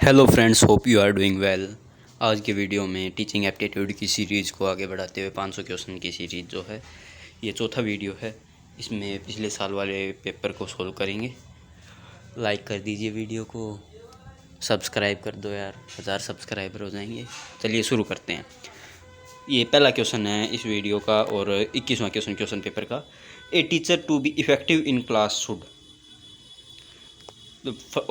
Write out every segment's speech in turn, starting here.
Hello friends, hope you are doing well. आज के video में टीचिंग एप्टीट्यूड की सीरीज़ को आगे बढ़ाते हुए 500 क्वेश्चन की सीरीज़ जो है ये चौथा वीडियो है। इसमें पिछले साल वाले पेपर को सोल्व करेंगे। लाइक कर दीजिए वीडियो को, सब्सक्राइब कर दो यार, 1000 सब्सक्राइबर हो जाएंगे। चलिए शुरू करते हैं। ये पहला क्वेश्चन है इस वीडियो का और 21वां क्वेश्चन पेपर का। A teacher to be effective in class should.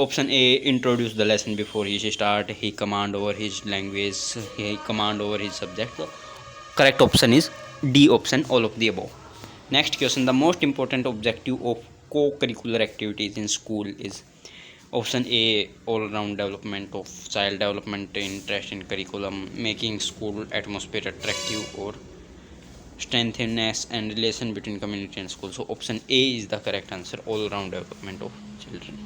Option A, introduce the lesson before he start. He command over his language. He command over his subject. So, correct option is D option, all of the above. Next question, the most important objective of co-curricular activities in school is option A, all-round development of child development, interest in curriculum, making school atmosphere attractive, or strengthiness and relation between community and school. So option A is the correct answer, all-round development of children.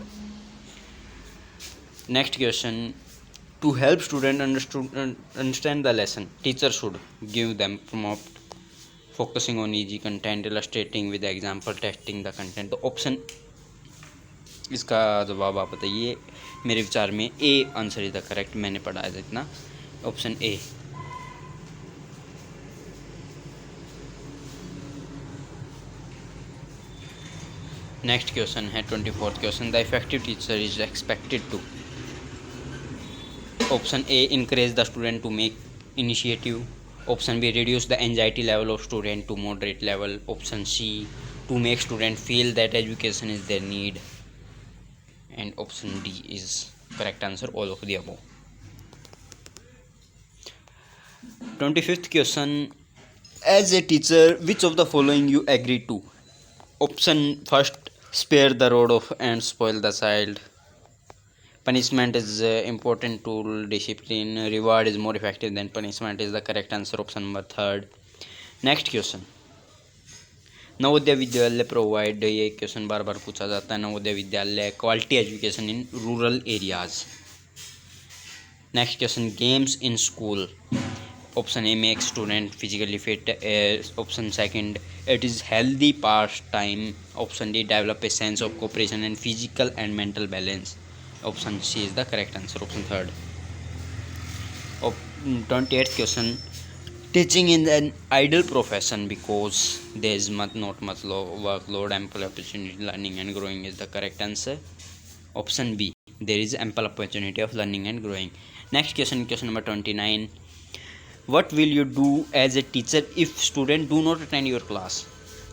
Next question, to help student understand the lesson, teacher should give them prompt, focusing on easy content, illustrating with example, testing the content. तो option इसका जवाब आप बताइए। मेरे विचार में A answer is the correct, मैंने पढ़ा है इतना, ऑप्शन ए। नेक्स्ट क्वेश्चन है 24th question, the effective teacher is expected to. Option A, encourage the student to make initiative. Option B, reduce the anxiety level of student to moderate level. Option C, to make student feel that education is their need. And option D is correct answer, all of the above. 25th question, as a teacher, which of the following you agree to? Option first, spare the rod of and spoil the child. Punishment is important tool, discipline, reward is more effective than punishment is the correct answer, option number third. Next question, Navodaya Vidyalaya provide, ये question बार बार पूछा जाता है, Navodaya Vidyalaya quality education in rural areas. Next question, games in school, option A make student physically fit, option second it is healthy pass time, option D develop a sense of cooperation and physical and mental balance, option C is the correct answer, option third. 28th question, teaching in an ideal profession because there is not much workload, ample opportunity learning and growing is the correct answer, option B, there is ample opportunity of learning and growing. Next question, question number 29, what will you do as a teacher if students do not attend your class?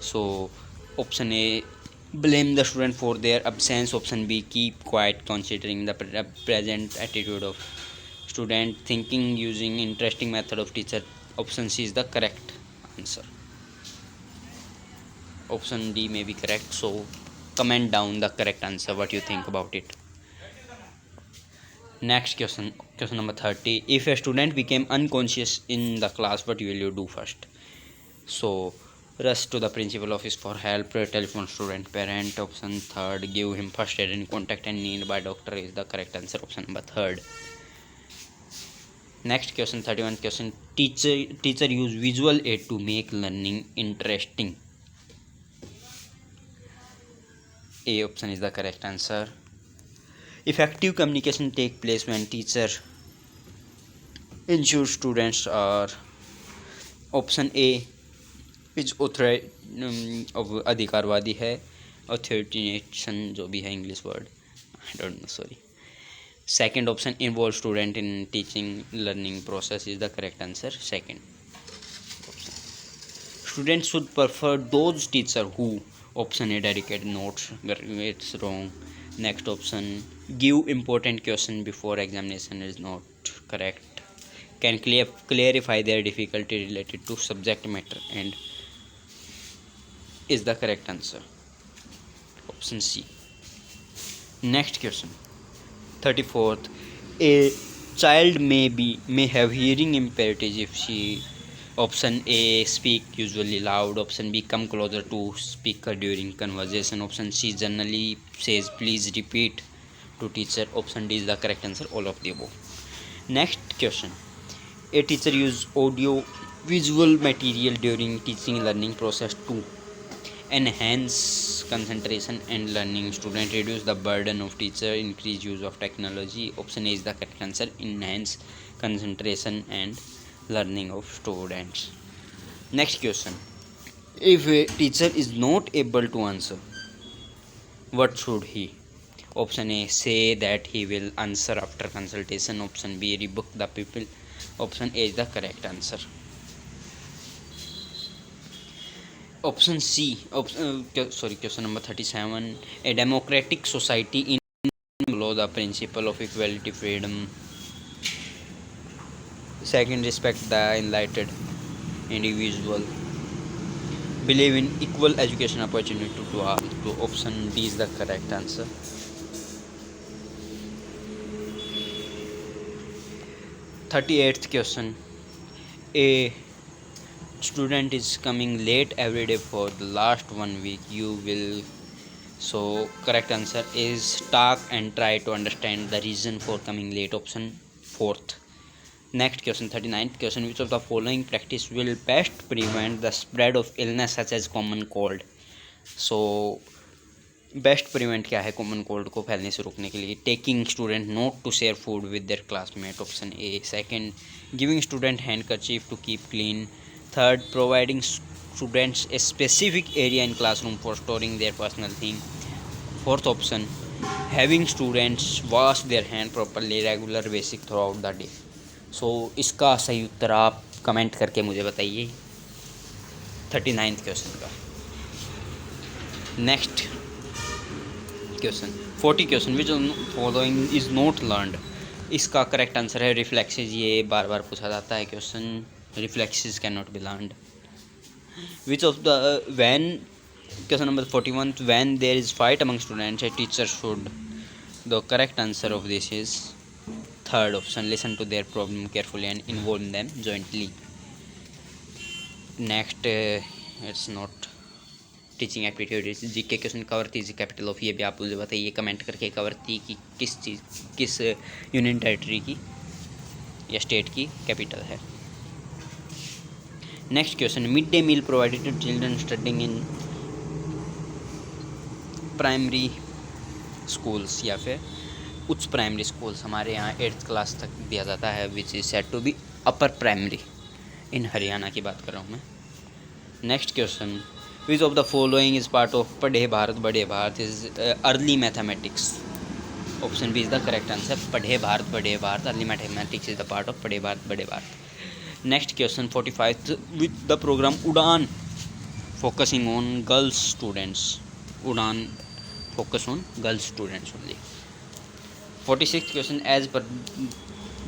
So option A, blame the student for their absence, option B, keep quiet considering the present attitude of student, thinking using interesting method of teacher, option C is the correct answer, option D may be correct, so comment down the correct answer what you think about it. Next question, question number 30, if a student became unconscious in the class, what will you do first? So rush to the principal office for help, telephone student parent, option third, give him first aid and contact and need by doctor is the correct answer, option number third. Next question, 31st question, teacher use visual aid to make learning interesting, A option is the correct answer. Effective communication take place when teacher ensure students are, option A is अधिकारवादी है, authoritarian जो भी है English word, I don't know, sorry. Second option, involve student in teaching learning process is the correct answer, second option. Student should prefer those teacher who, option A dedicate notes, it's wrong. Next option, give important question before examination is not correct, can clarify their difficulty related to subject matter and is the correct answer, option C. Next question, 34th, a child may have hearing impairment if she, option A, speak usually loud, option B, come closer to speaker during conversation, option C, generally says please repeat to teacher, option D is the correct answer, all of the above. Next question, a teacher use audio visual material during teaching learning process to enhance concentration and learning. Student reduce the burden of teacher, increase use of technology. Option A is the correct answer. Enhance concentration and learning of students. Next question. If a teacher is not able to answer, what should he? Option A, say that he will answer after consultation. Option B, rebook the people. Option A is the correct answer. Option C, question number 37. A democratic society in follow the principle of equality, freedom. Second, respect the enlightened individual. Believe in equal education opportunity to all. So option D is the correct answer. 38th question. A student is coming late every day for the last 1 week. You will. So correct answer is talk and try to understand the reason for coming late. Option 4th. Next question, 39th question. Which of the following practice will best prevent the spread of illness such as common cold? So best prevent क्या है common cold को फैलने से रोकने के लिए? Taking student not to share food with their classmate. Option A. Second, giving student handkerchief to keep clean. Third, providing students a specific area in classroom for storing their personal thing. Fourth option, having students wash their hand properly regular basic throughout the day. So इसका सही उत्तर आप comment करके मुझे बताइए 39th question का. Next question 40 question. Which following is not learned. इसका correct answer है reflexes. ये बार बार पूछा जाता है question. Reflexes can not be learned. Which of the when question number 41. When there is fight among students a teacher should. The correct answer of this is third option. Listen to their problem carefully and involve them jointly. Next it's not teaching activities. GK question. Cover थी capital of. ये भी आप मुझे बताइए comment करके cover थी कि किस यूनियन टेरिटरी की या स्टेट की कैपिटल है. Next question. Mid day meal provided to children studying in primary schools या फिर उच्च प्राइमरी स्कूल्स. हमारे यहाँ 8th क्लास तक दिया जाता है which is set to be upper primary. In Haryana की बात कर रहा हूँ मैं. Next question. Which of the following is part of पढ़े भारत बड़े Bharat is early mathematics. Option B is the correct answer. पढ़े भारत बड़े Bharat early mathematics is the part of पढ़े भारत बड़े Bharat. Next question 45. With the program Udaan focusing on girls students. Udaan focus on girls students only. 46th question. As per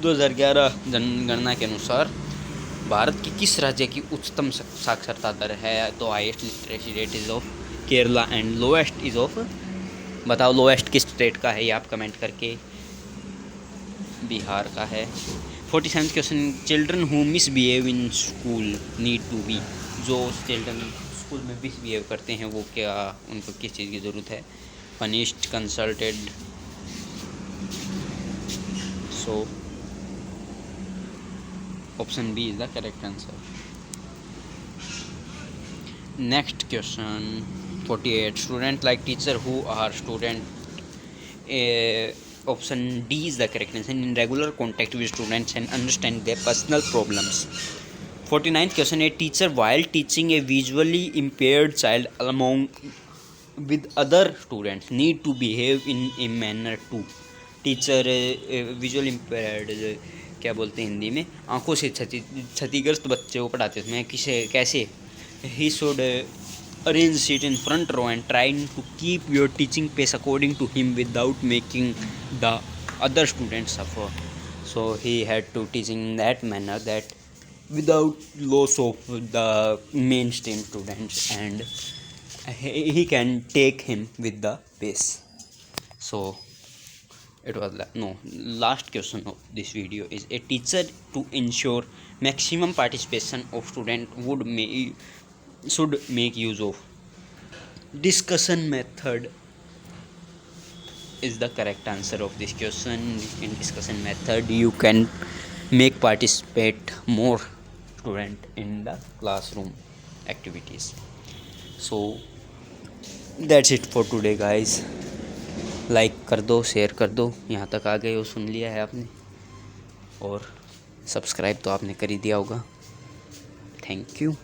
2011 जनगणना के अनुसार भारत की किस राज्य की उच्चतम साक्षरता दर है? तो highest literacy rate is of Kerala and lowest is of. बताओ लोएस्ट किस स्टेट का है? ये आप कमेंट करके. बिहार का है. 47th question. Children who misbehave in school need to be. जो चिल्ड्रन स्कूल में मिसबिहेव करते हैं वो क्या, उनको किस चीज़ की ज़रूरत है? Punished, consulted. So option B is the correct answer. Next question 48. Student like teacher who are student. Option D is the correct answer. In regular contact with students and understand their personal problems. 49th question. A teacher while teaching a visually impaired child along with other students need to behave in a manner to. Teacher visual impaired क्या बोलते हैं हिंदी में, आंखों से क्षतिग्रस्त बच्चे को पढ़ाते हैं कैसे? He should arrange seat in front row and trying to keep your teaching pace according to him without making the other students suffer. So he had to teach in that manner that without loss of the main stream students and he can take him with the pace. So it was last question of this video is a teacher to ensure maximum participation of student should make use of discussion method is the correct answer of this question. In discussion method you can make participate more student in the classroom activities. So that's it for today guys. Like कर दो, share कर दो, यहाँ तक आ गए हो, सुन लिया है आपने, और सब्सक्राइब तो आपने कर ही दिया होगा। Thank you.